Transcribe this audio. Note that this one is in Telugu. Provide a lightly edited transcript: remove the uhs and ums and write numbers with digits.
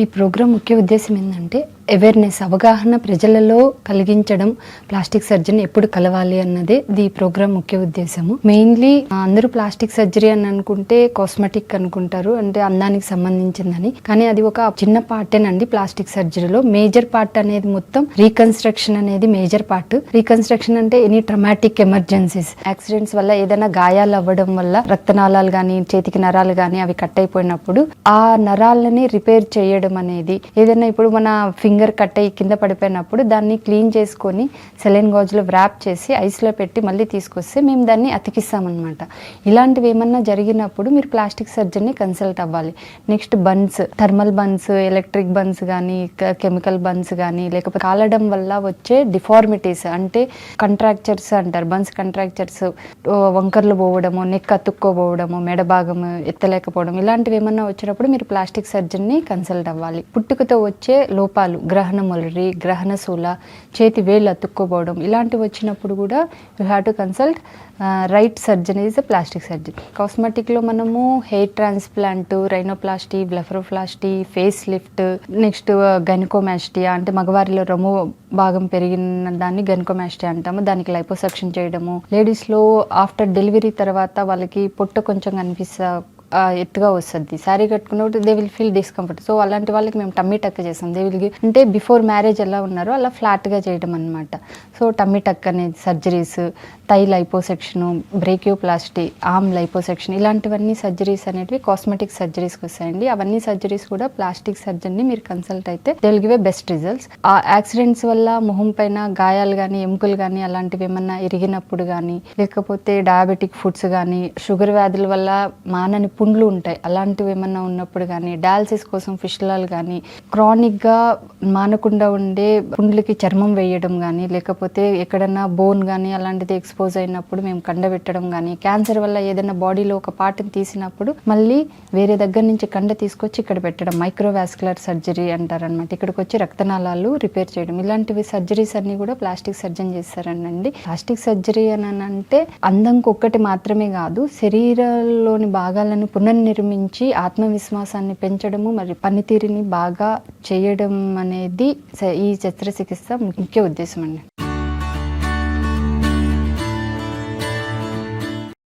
ఈ ప్రోగ్రామ్ ముఖ్య ఉద్దేశం ఏంటంటే అవేర్నెస్, అవగాహన ప్రజలలో కలిగించడం. ప్లాస్టిక్ సర్జరీ ఎప్పుడు కలవాలి అన్నదే ఈ ప్రోగ్రామ్ ముఖ్య ఉద్దేశము. మెయిన్లీ అందరూ ప్లాస్టిక్ సర్జరీ అని అనుకుంటే కాస్మెటిక్ అనుకుంటారు, అంటే అందానికి సంబంధించిందని. కానీ అది ఒక చిన్న పార్టేనండి ప్లాస్టిక్ సర్జరీలో. మేజర్ పార్ట్ అనేది మొత్తం రీకన్స్ట్రక్షన్ అనేది మేజర్ పార్ట్. రీకన్స్ట్రక్షన్ అంటే ఎనీ ట్రమాటిక్ ఎమర్జెన్సీస్, యాక్సిడెంట్స్ వల్ల ఏదైనా గాయాలు అవ్వడం వల్ల రక్తనాళాలు కానీ చేతికి నరాలు కానీ అవి కట్ అయిపోయినప్పుడు ఆ నరాలని రిపేర్ చేయడం అనేది, ఏదైనా ఇప్పుడు మన ఫింగర్ కట్ అయ్యి కింద పడిపోయినప్పుడు దాన్ని క్లీన్ చేసుకొని సెలైన్ గాజులో వ్రాప్ చేసి ఐస్లో పెట్టి మళ్ళీ తీసుకొస్తే మేము దాన్ని అతికిస్తామన్నమాట. ఇలాంటివి ఏమన్నా జరిగినప్పుడు మీరు ప్లాస్టిక్ సర్జరీని కన్సల్ట్ అవ్వాలి. Next burns, thermal burns, electric burns కానీ కెమికల్ బన్స్ కానీ, లేకపోతే కాలడం వల్ల వచ్చే డిఫార్మిటీస్ అంటే కంట్రాక్చర్స్ అంటారు. బన్స్ కంట్రాక్చర్స్, వంకర్లు పోవడము, నెక్ అతుక్కోపోవడము, మెడ భాగము ఎత్తలేకపోవడం, ఇలాంటివి ఏమన్నా వచ్చినప్పుడు మీరు ప్లాస్టిక్ సర్జరీని కన్సల్ట్ అవ్వాలి. పుట్టుకతో వచ్చే లోపాలు, గ్రహణ మొలరి, గ్రహణ శూల, చేతి వేళ్ళు అతుక్కోపోవడం, ఇలాంటివి వచ్చినప్పుడు కూడా you have to consult right surgeon is plastic surgery. కాస్మెటిక్లో మనము hair transplant, rhinoplasty, blepharoplasty, face lift, next gynaecomastia అంటే మగవారిలో రొమ్ము భాగం పెరిగిన దాన్ని గైనకోమాస్టియా అంటాము. దానికి లైపోసక్షన్ చేయడము. లేడీస్లో ఆఫ్టర్ డెలివరీ తర్వాత వాళ్ళకి పొట్ట కొంచెం కనిపిస్తా ఎత్తుగా వస్తుంది, శారీ కట్టుకున్నప్పుడు they will feel discomfort. So అలాంటి వాళ్ళకి మేము టమ్మీ టక్ చేస్తాం. దే విల్ అంటే బిఫోర్ మ్యారేజ్ ఎలా ఉన్నారో అలా ఫ్లాట్గా చేయడం అనమాట. సో టమ్మీ టక్ అనేది సర్జరీస్, థై లైపోసెక్షను, బ్రేకియోప్లాస్టీ, ఆర్మ్ లైపోసెక్షన్, ఇలాంటివన్నీ సర్జరీస్ అనేటివి కాస్మెటిక్ సర్జరీస్కి వస్తాయండి. అవన్నీ సర్జరీస్ కూడా ప్లాస్టిక్ సర్జరీని మీరు కన్సల్ట్ అయితే they will give a best results. ఆ యాక్సిడెంట్స్ వల్ల మొహం పైన గాయాలు కానీ, ఎముకలు కానీ అలాంటివి ఏమన్నా ఇరిగినప్పుడు కానీ, లేకపోతే డయాబెటిక్ ఫుడ్స్ కానీ, షుగర్ వ్యాధుల వల్ల మానని పుండ్లు ఉంటాయి, అలాంటివి ఏమన్నా ఉన్నప్పుడు కానీ, డయాలసిస్ కోసం ఫిస్టులాలు కానీ, క్రానిక్గా మానకుండా ఉండే పుండ్లకి చర్మం వేయడం కానీ, లేకపోతే ఎక్కడన్నా బోన్ కానీ అలాంటిది ఎక్స్పోజ్ అయినప్పుడు మేము కండబెట్టడం కానీ, క్యాన్సర్ వల్ల ఏదైనా బాడీలో ఒక పార్ట్ని తీసినప్పుడు మళ్ళీ వేరే దగ్గర నుంచి కండ తీసుకొచ్చి ఇక్కడ పెట్టడం, మైక్రోవాస్కులర్ సర్జరీ అంటారనమాట. ఇక్కడికి వచ్చి రక్తనాళాలు రిపేర్ చేయడం, ఇలాంటివి సర్జరీస్ అన్ని కూడా ప్లాస్టిక్ సర్జన్ చేస్తారనండి. ప్లాస్టిక్ సర్జరీ అని అంటే అందంకి ఒక్కటి మాత్రమే కాదు, శరీరంలోని భాగాలను పునర్నిర్మించి ఆత్మవిశ్వాసాన్ని పెంచడము, మరి పనితీరుని బాగా చేయడం అనేది ఈ శస్త్రచికిత్స ముఖ్య ఉద్దేశం అండి.